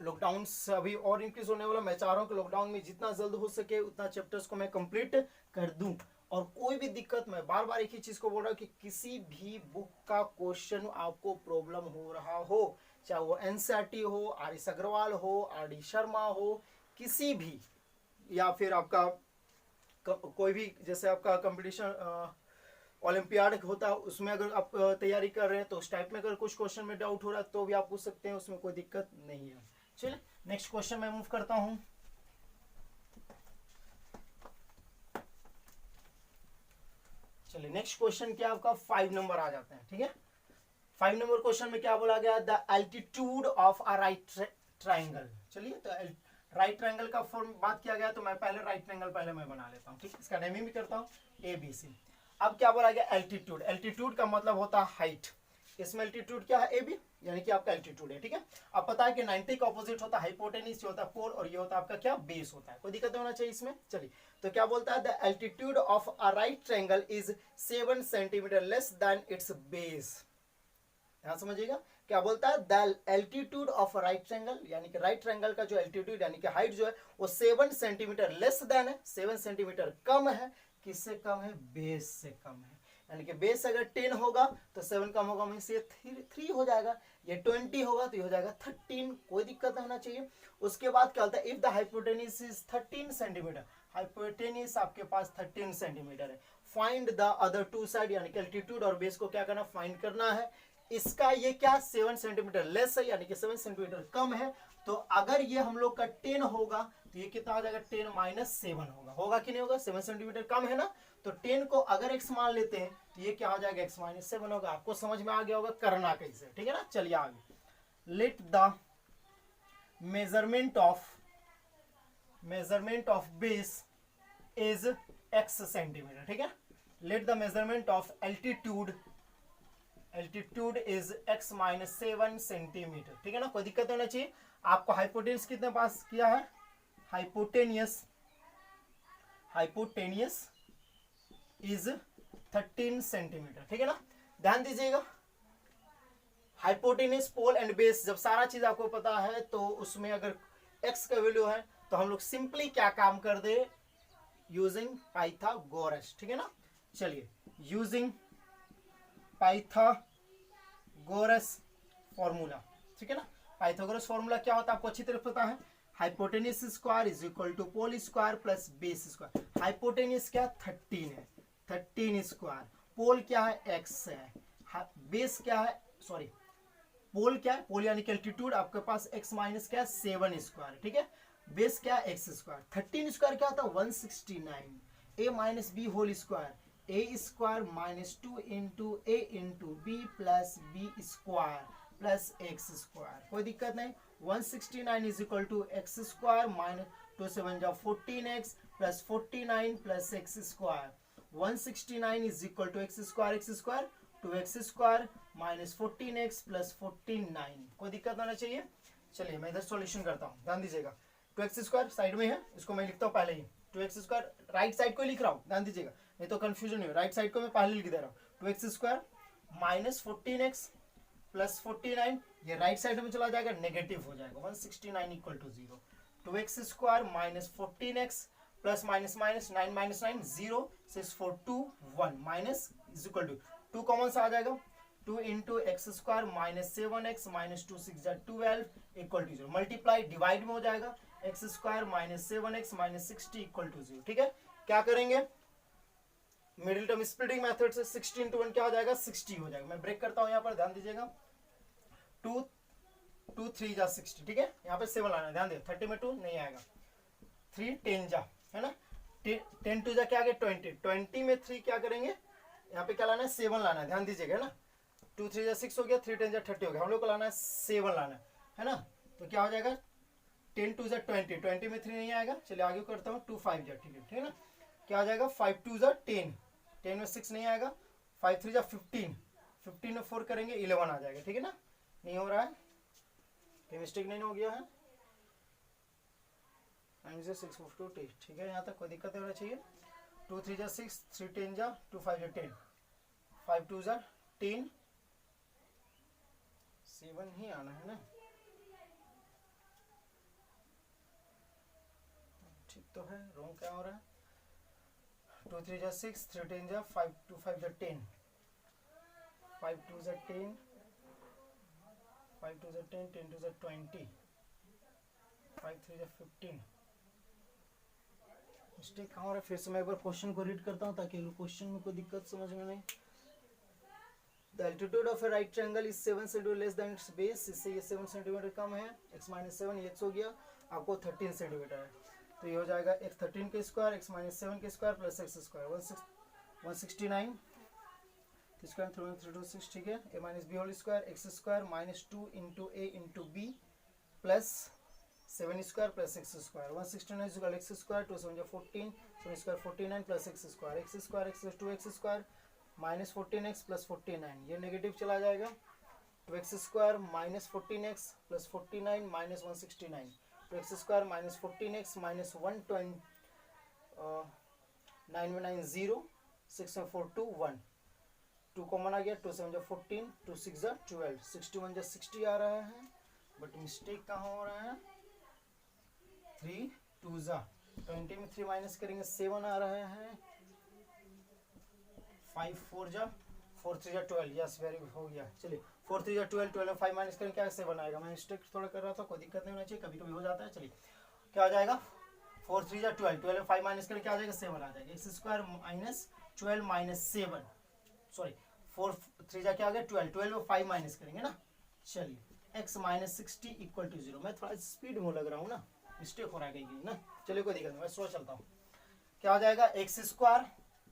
लॉकडाउन अभी और इंक्रीज होने वाला। मैं चाह रहा हूँ कि लॉकडाउन में जितना जल्द हो सके उतना चैप्टर्स को मैं कंप्लीट कर दूं। और कोई भी दिक्कत, मैं बार बार एक ही चीज को बोल रहा हूँ कि किसी भी बुक का क्वेश्चन आपको प्रॉब्लम हो रहा हो, चाहे वो एनसीईआरटी हो, आर.एस. अग्रवाल हो, आर.डी. शर्मा हो, किसी भी, या फिर आपका कोई भी, जैसे आपका कंपटीशन ओलंपियाड होता है उसमें अगर आप तैयारी कर रहे हैं तो उस टाइप में अगर कुछ क्वेश्चन में डाउट हो रहा है तो भी आप पूछ सकते हैं, उसमें कोई दिक्कत नहीं है। चलिए नेक्स्ट क्वेश्चन में मूव करता हूं। चलिए नेक्स्ट क्वेश्चन क्या आपका 5 नंबर आ जाते हैं, ठीक है। 5 नंबर क्वेश्चन में क्या बोला गया, the altitude of a right triangle. चलिए तो राइट ट्राइंगल का फॉर्म बात किया गया, तो मैं पहले राइट ट्राइंगल पहले मैं बना लेता हूँ, ठीक। इसका नेमिंग भी करता हूँ ABC। अब क्या बोला गया, एल्टीट्यूड। एल्टीट्यूड का मतलब होता है हाइट, इसमें एल्टीट्यूड क्या है AB, यानी कि आपका एल्टीट्यूड है, ठीक है। अब पता है कि 90 का ऑपोजिट होता है हाइपोटेन्यूज, होता है पोल, और ये होता है आपका क्या, बेस होता है। कोई दिक्कत नहीं होना चाहिए इसमें। चलिए तो क्या बोलता है, the altitude of a right triangle is 7 centimetre less than it's base. ध्यान समझिएगा, क्या बोलता है, the altitude of right triangle, यानी कि राइट ट्रायंगल का जो एल्टीट्यूड यानी कि हाइट जो है वो 7 सेंटीमीटर लेस देन है, 7 सेंटीमीटर कम है, किससे कम है, बेस से कम है। यानी कि बेस अगर 10 होगा तो 7 कम होगा, मीन्स ये 3 हो जाएगा। ये 20 होगा तो ये हो जाएगा 13। कोई दिक्कत नहीं होना चाहिए। उसके बाद क्या होता है, if the hypotenuse is 13 centimeter, hypotenuse आपके पास 13 सेंटीमीटर है, find the other two side, यानी कि एल्टीट्यूड और बेस को क्या करना, फाइंड करना है। इसका ये क्या 7 सेंटीमीटर लेस है, यानी कि 7 सेंटीमीटर कम है। तो अगर ये हम लोग का 10 होगा तो ये कितना आ जाएगा, 10 - 7 होगा कि नहीं होगा, 7 सेंटीमीटर कम है ना। तो 10 को अगर x मान लेते हैं तो ये क्या हो जाएगा, x - 7 होगा। आपको समझ में आ गया होगा करना कैसे, ठीक है ना। चलिए आगे, let the measurement of base is x centimetre, ठीक है। Let the measurement of altitude is x - 7 centimetre, ठीक है ना। कोई दिक्कत होना चाहिए। आपको हाइपोटेन्यूज कितने पास किया है, हाइपोटेनियस इज 13 सेंटीमीटर, ठीक है ना। ध्यान दीजिएगा, हाइपोटेनियस, पोल एंड बेस, जब सारा चीज आपको पता है तो उसमें अगर x का वैल्यू है तो हम लोग सिंपली क्या काम कर दे, यूजिंग पाइथागोरस, ठीक है ना। चलिए यूजिंग पाइथागोरस फॉर्मूला, ठीक है ना। पाइथागोरस फॉर्मूला क्या होता है आपको अच्छी तरह पता है, hypotenuse square is equal to pole square plus base square. Hypotenuse क्या 13 है, 13 स्क्वायर, पोल क्या है x है, बेस क्या है, सॉरी पोल क्या है, पोल यानी कि एल्टीट्यूड आपके पास x माइनस क्या है 7 स्क्वायर, ठीक है। बेस क्या है x स्क्वायर, 13 स्क्वायर क्या होता है 169, a minus b whole square, a square minus 2 into a into b plus b square plus x square. कोई दिक्कत नहीं। 169 is equal to x square minus 2 7 जा 14x plus 49 plus x square. 169 is equal to x square 2x square minus 14x plus 49। कोई दिक्कत होना चाहिए। चलिए मैं इधर सॉल्यूशन करता हूँ, ध्यान दीजिएगा। 2x स्क्वायर साइड में है, इसको मैं लिखता हूँ पहले ही। 2x स्क्वायर राइट साइड को लिख रहा हूँ, ध्यान दीजिएगा, नहीं तो कंफ्यूजन नहीं हो। राइट साइड को मैं पहले लिख दे रहा हूँ। 2x square minus 14x plus 49, ये राइट साइड में चला जाएगा, नेगेटिव हो जाएगा। 169 equal to 0। 2x square minus 14x plus minus minus 9 minus 9 0 6 4 2 1 minus is equal to 2 common सा आ जाएगा। 2 into x square minus 7x minus 2 6 12 equal to 0। Multiply divide में हो जाएगा, x square minus 7x minus 60 equal to 0। ठीक है, क्या करेंगे मिडिल टर्म स्प्लिटिंग मेथड से 60 इंटू 1 क्या हो जाएगा 60 हो जाएगा। मैं ब्रेक करता हूं यहाँ पर, ध्यान दीजिएगा। 2 3 जा 60, ठीक है। यहाँ पे 7 लाना है, ध्यान दे, 30 में 2 नहीं आएगा। 3 10 जा, है ना, 10 2 जा क्या आ गया 20, 20 में 3 क्या करेंगे, यहाँ पे क्या लाना है 7 लाना है, ध्यान दीजिएगा, है ना। 2 3 जा 6 हो गया, 3 10 जा 30 हो गया, हम लोग को लाना है 7 लाना है ना। तो क्या हो जाएगा 10 2 जा 20, 20 में 3 नहीं आएगा। चलिए आगे करता हूँ, 2 5 जा, ठीक है ना। क्या आ जाएगा 5 2 जा 10, 10 में 6 नहीं आएगा। 5 3 जा 15, 15 में 4 करेंगे 11 आ जाएगा, ठीक है ना। नहीं हो रहा है, मिस्टेक नहीं हो गया है। 9 से 6 4 2 10, ठीक है, यहाँ तक कोई दिक्कत नहीं होना चाहिए। 2 3 जा 6, 3 10 जा 2 5 जा 10, 5 2 जा 10, 7 ही आना है ना, ठीक तो है। रॉन्ग क्या हो रहा है। 2 3 जा 6, 3 10 जा 5 2 5 जा 10, 5 2 जा 10, 5 2 जा 10, 10 2 जा 20, 5 3 जा 15, मिस्टेक कहाँ हो रहा है, फिर से मैं एक बार क्वेश्चन को रीड करता हूँ ताकि क्वेश्चन में कोई दिक्कत समझ में नहीं। The altitude of a right triangle is 7 cm less than its base, इससे ये 7 सेंटीमीटर कम है, x माइनस 7 ये x हो गया, आपको 13 सेंटीमीटर है, तो ये हो जाएगा x 13 के स्क्वायर x माइनस 7 के square plus x square 169 square 326, ठीक है। a minus b whole square x square minus 2 into a into b plus 7 square plus x square 169 equal x square 2 7 14 7 square 49 plus x square x 2x square minus 14x plus 49, ये नेगेटिव चला जाएगा, 2x square minus 14x plus 49 minus 169, 2x square minus 14x minus 120 990 6 में 4 2 1 2 कॉमन आ गया, 2 7 14 2 6 12 61 60 आ रहा है, बट मिस्टेक कहाँ हो रहा है, 3 2 20 में 3 माइनस करेंगे 7 आ रहा है, 5 4 4 3 12, यस वेरी गुड हो गया। चलिए 4 3 12 12 में 5 माइनस करें क्या सेवन आएगा, मैं मिस्टेक थोड़ा कर रहा था, कोई दिक्कत नहीं होना चाहिए, कभी कभी हो जाता है। चलिए क्या आ जाएगा, 4 3 12 12 में 5 माइनस करें क्या आ जाएगा 7 आ जाएगा, x square minus 12 minus 7 sorry 4 3 क्या आ गया 12 12 में 5 माइनस करेंगे ना। चलिए x माइनस 60 इक्वल टू 0, मैं थोड़ा स्पीड में लग रहा हूँ ना, मिस्टेक हो रहा है कहीं ना। चलिए कोई दिक्कत नहीं, मैं स्लो चलता हूँ। क्या हो जाएगा, x square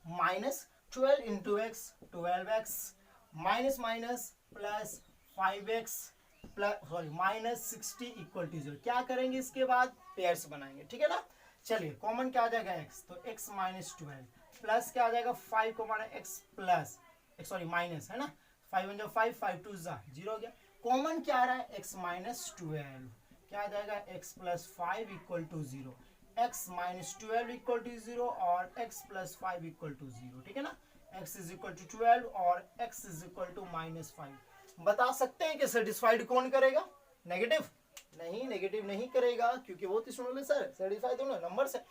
minus 12 into x 12x minus minus plus 5x plus sorry minus 60 equal to 0। क्या करेंगे इसके बाद, पेयर्स बनाएंगे, ठीक है ना। चलिए कॉमन क्या आ जाएगा x, तो x माइनस 12 प्लस क्या आ जाएगा 5 common x plus sorry minus है ना, 5 1 5 5 2 0 हो गया, कॉमन क्या आ रहा है x माइनस 12, क्या आ जाएगा x plus 5 equal to 0, x minus 12 equal to 0 और x प्लस 5 इक्वल टू 0, ठीक है ना। x इज इक्वल टू 12 और x is equal to minus 5। बता सकते हैं कि सेटिस्फाइड कौन करेगा, नेगेटिव नहीं, नेगेटिव नहीं करेगा क्योंकि वो तो सुन ले सर सेटिस्फाइड दोनों नंबर से,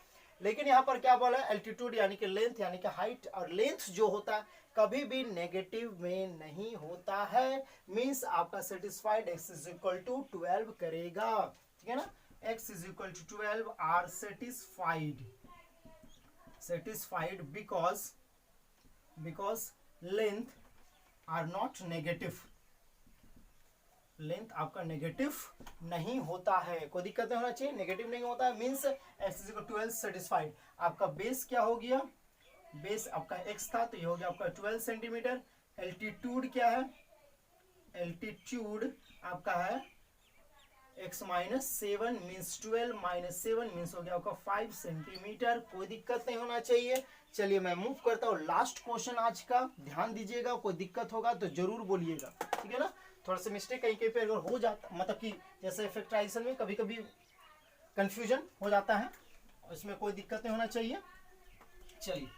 लेकिन यहाँ पर क्या बोला है, एल्टीट्यूड यानी कि लेंथ यानी कि हाइट और लेंथ जो होता है कभी भी नेगेटिव में नहीं होता है, मींस आपका satisfied x is equal to 12 करेगा, ठीक है ना। x is equal to 12 are satisfied because length are not negative, length आपका नेगेटिव नहीं होता है, कोई दिक्कत नहीं होना चाहिए, नेगेटिव नहीं होता है, means x is equal to 12 satisfied. आपका बेस क्या हो गया, बेस आपका x था तो ये हो गया आपका 12 सेंटीमीटर, एल्टीट्यूड क्या है, एल्टीट्यूड आपका है x minus 7 means 12 minus 7 means हो गया आपका 5 सेंटीमीटर, कोई दिक्कत नहीं होना चाहिए। चलिए मैं मूव करता हूँ लास्ट क्वेश्चन आज का, ध्यान दीजिएगा, कोई दिक्कत होगा तो जरूर बोलिएगा, ठीक है ना। थोड़ा सा मिस्टेक कहीं कहीं पे अगर हो जाता, मतलब कि जैसे फैक्टराइजेशन में कभी कभी कंफ्यूजन हो जाता है, इसमें कोई दिक्कत नहीं होना चाहिए। चलिए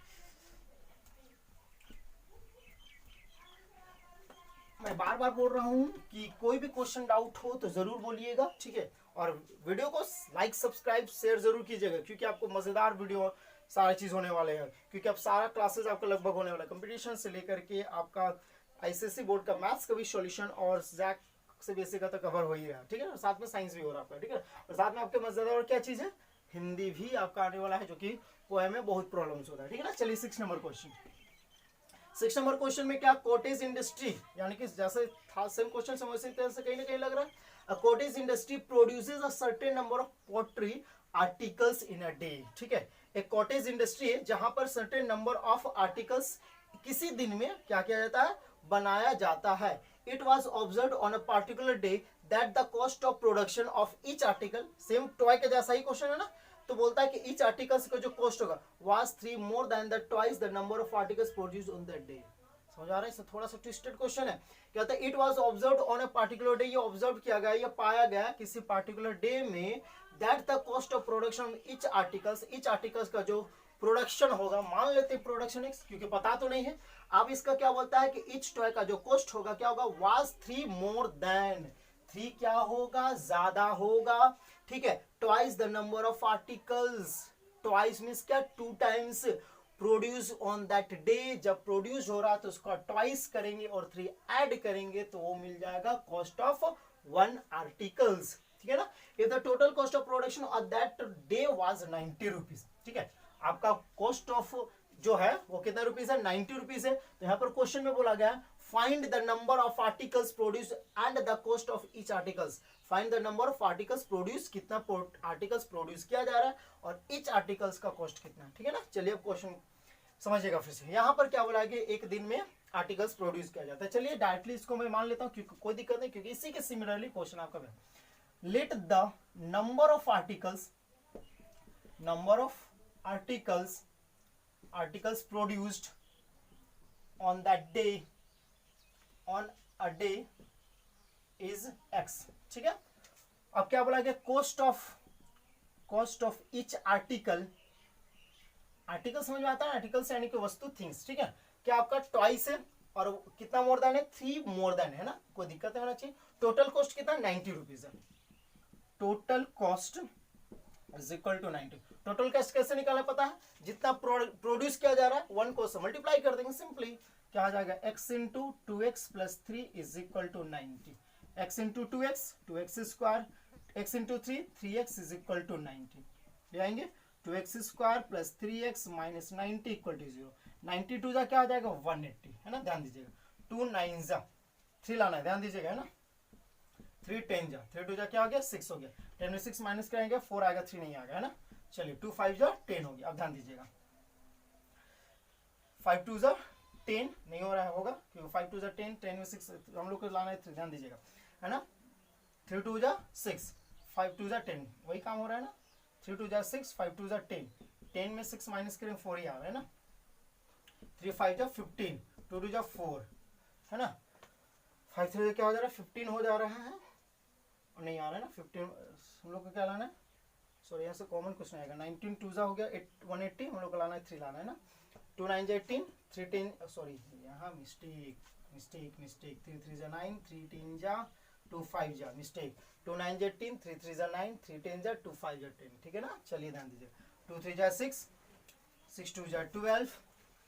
मैं बार बार बोल रहा हूँ कि कोई भी क्वेश्चन डाउट हो तो जरूर बोलिएगा, ठीक है, और वीडियो को लाइक सब्सक्राइब शेयर जरूर कीजिएगा क्योंकि आपको मजेदार वीडियो सारा चीज होने वाले हैं, क्योंकि अब सारा क्लासेस आपका लगभग होने वाला है, कंपटीशन से लेकर के आपका आईसीएसई बोर्ड का मैथ्स का भी सॉल्यूशन और जैक से बेसिक का तो कवर हो ही रहा है, ठीक है, और साथ में साइंस भी हो रहा है आपका, ठीक है, और साथ में आपके मजेदार और क्या चीज है, हिंदी भी आपका आने वाला है, जो कि पोएम में बहुत प्रॉब्लम्स होता है, ठीक है ना। चलिए 6 नंबर क्वेश्चन, 6 नंबर क्वेश्चन में क्या, कॉटेज इंडस्ट्री, यानी कि जैसे था सेम क्वेश्चन से वैसे तरह से कहीं ना कहीं लग रहा है, a cottage industry produces a certain number of pottery articles in a day, ठीक है, एक कॉटेज इंडस्ट्री है जहां पर सर्टेन नंबर ऑफ आर्टिकल्स किसी दिन में क्या किया जाता है, बनाया जाता है। It was observed on a particular day that the cost of production of each article, same toy के जैसा ही क्वेश्चन है ना, तो बोलता है कि ईच आर्टिकल्स का जो कॉस्ट होगा was 3 more than the twice the number of articles produced on that day. समझ आ रहा है, थोड़ा सा ट्विस्टेड क्वेश्चन है। कहता है it was observed on a particular day, ये ऑब्जर्व किया गया, ये पाया गया किसी पार्टिकुलर डे में, that the cost of production of each articles का जो प्रोडक्शन होगा, मान लेते हैं प्रोडक्शन एक्स क्योंकि पता तो नहीं है, अब इसका क्या बोलता है कि ईच टॉय का जो कॉस्ट होगा क्या होगा, वाज 3 मोर देन, 3 क्या होगा, ज्यादा होगा, ठीक है, twice the number of articles, twice means क्या, 2 times produce on that day, जब प्रोड्यूस हो रहा तो उसका ट्वाइस करेंगे और 3 ऐड करेंगे तो वो मिल जाएगा कॉस्ट ऑफ 1 आर्टिकल्स, ठीक है ना। If the total cost of production of that day was 90 rupees, ठीक है, आपका कॉस्ट ऑफ जो है वो कितना रुपीज है, 90 रुपीज है। तो यहाँ पर क्वेश्चन में बोला गया find the number of articles produce and the cost of each articles. Find the number of articles produce, कितना आर्टिकल्स प्रोड्यूस किया जा रहा है और ईच आर्टिकल्स का कॉस्ट कितना है, ठीक है ना। चलिए अब क्वेश्चन समझिएगा फिर से। यहाँ पर क्या बोला है कि एक दिन में आर्टिकल्स प्रोड्यूस किया जाता है। चलिए डायरेक्टली इसको मैं मान लेता हूँ, क्योंकि कोई दिक्कत नहीं, क्योंकि इसी के सिमिलरली क्वेश्चन आपका है। Let the number of articles produced on that day on a day is x, ठीक है। अब क्या बोला गया, कॉस्ट ऑफ ईच आर्टिकल समझ में आता है, आर्टिकल्स यानी कि वस्तु, थिंग्स, ठीक है। क्या आपका ट्वाइस है और कितना मोर देन है, 3 मोर देन है ना, कोई दिक्कत नहीं होना चाहिए। टोटल कॉस्ट कितना, 90 रुपीज है। Total cost is equal to 90। Total cost कैसे निकालना पता है, जितना प्रोड्यूस किया जा रहा है 1 को मल्टीप्लाई कर देंगे सिंपली, क्या आ जाएगा, x into 2x plus 3 is equal to 90। x into 2x square, x into 3x is equal to 90। ले आएंगे 2x square plus 3x minus 90 equal to 0। 92 जा क्या आ जाएगा, 180, है ना, ध्यान दीजिएगा। 2 9 जा 3 लाना है, ध्यान दीजिएगा, है ना। 3 10 जा 3 2 जा क्या हो गया, 6 हो गया। 10 में 6 माइनस कराएंगे 4 आएगा, 3 नहीं आएगा, है ना। चलिए 2 5 जा 10 हो गया। अब ध्यान दीजिएगा 5 2 जा 10 नहीं हो रहा है, होगा क्योंकि 5 2 जा 10, 10 में 6 हम लोग को लाना है, ध्यान दीजिएगा, है ना। 3 2 जा 6, 5 2 जा 10, वही काम हो रहा है ना। 3 2 जा 6, 5 2 जा 10, 10 में 6 माइनस करें 4 ही आ रहा है ना। 3 5 जा 15, 2 2 जा 4, है ना। 5 3 क्या हो जा रहा है, 15 हो जा रहा है, नहीं आ रहा है ना 15, हम लोग को क्या लाना है, सॉरी यहाँ से कॉमन कुछ नहीं आएगा। 19 2 जा हो गया 180, हम लोग को लाना है 3 लाना है ना। 2 9 जा 18, 3 10 सॉरी यहाँ मिस्टेक 3 3 जा 9, 3 10 जा 2 5 जा मिस्टेक, 2 9 जा 18, 3 3 जा 9, 3 10 जा 2 5 जा 10, ठीक है ना। चलिए ध्यान दीजिए 2 3 जा 6, 6 2 जा 12,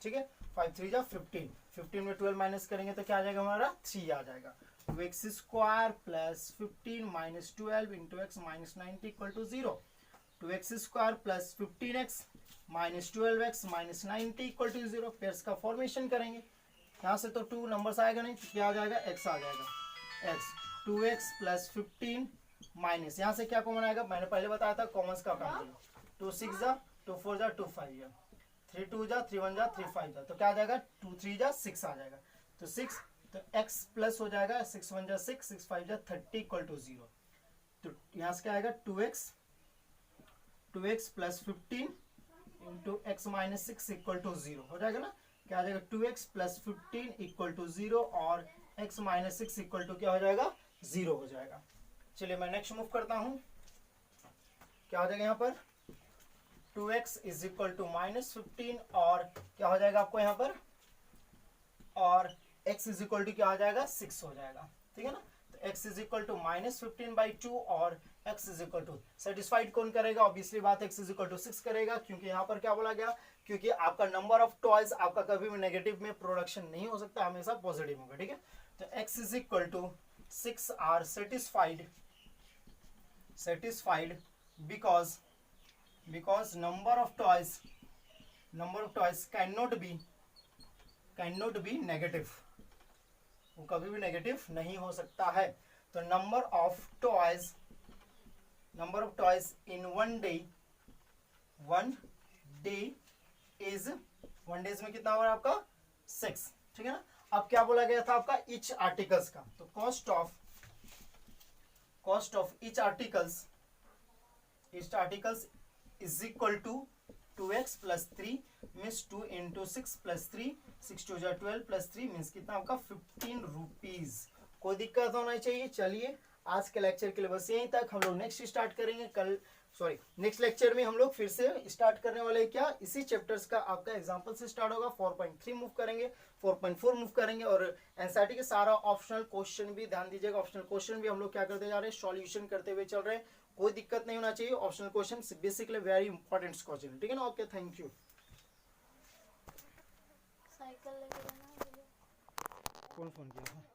ठीक है। 5 3 जा 15, 15 में 12 माइनस करेंगे तो क्या आ जाएगा हमारा, 3 आ जाएगा। 2x square plus 15 minus 12 into x minus 90 equal to 0। 2x square plus 15x minus 12x minus 90 equal to 0। Pairs का फॉर्मेशन करेंगे, यहाँ से तो 2 नंबर्स आएगा नहीं, तो क्या आ जाएगा, x आ जाएगा। x 2x प्लस 15 माइनस, यहाँ से क्या कॉमन आएगा, मैंने पहले बताया था कॉमन्स का काम करो। 2 6 जा 2 4 जा 2 5 जा 3 2 जा 3 1 जा 3 5 जा, तो क्या आ जाएगा 2 3 जा 6 आ जाएगा। तो 6 तो x प्लस हो जाएगा 6 1 जा 6, 6 5 जा 30 इक्वल टू 0। तो यहाँ से क्या आएगा 2x plus 15 into x minus 6 equal to 0 हो जाएगा ना। क्या आ जाएगा 2x प्लस 15 इक्वल टू 0 और x माइनस 6 इक्वल टू क्या हो जाएगा, 0 हो जाएगा। चलिए मैं नेक्स्ट मूव करता हूँ, क्या हो जाएगा यहाँ पर 2x is equal to minus 15 और क्या हो जाएगा आपको यहाँ पर, और x इज इक्वल टू क्या हो जाएगा 6 हो जाएगा, ठीक है ना। तो x is equal to minus 15/2 और x is equal to satisfied कौन करेगा, ऑब्वियसली बात x इज इक्वल टू 6 करेगा, क्योंकि यहाँ पर क्या बोला गया, क्योंकि आपका नंबर ऑफ टॉयज आपका कभी भी नेगेटिव में प्रोडक्शन नहीं हो सकता, हमेशा पॉजिटिव होगा, ठीक है। तो x is equal to 6 are satisfied because number of toys cannot be negative, वो कभी भी नेगेटिव नहीं हो सकता है। तो number of toys in one day is, one days में कितना हो रहा है आपका 6, ठीक है ना। अब क्या बोला गया था आपका ईच आर्टिकल्स का, तो cost of each articles is equal to 2x plus 3 means 2 into 6 plus 3, 6 2 12 plus 3 means कितना आपका 15 रुपीज। कोई दिक्कत होना चाहिए। चलिए आज के लेक्चर के लिए बस यहीं तक, हम लोग नेक्स्ट स्टार्ट करेंगे नेक्स्ट लेक्चर में हम लोग फिर से स्टार्ट करने वाले क्या, इसी चैप्टर्स का आपका एग्जांपल से स्टार्ट होगा। 4.3 मूव करेंगे, 4.4 मूव करेंगे और एनसीईआरटी के सारा ऑप्शनल क्वेश्चन भी ध्यान दीजिएगा, ऑप्शनल क्वेश्चन भी हम लोग क्या करते जा रहे हैं, सॉल्यूशन करते हुए चल रहे हैं। कोई दिक्कत नहीं होना चाहिए, optional question basically very important question, ठीक है ना। Okay thank you. कौन फोन किया था?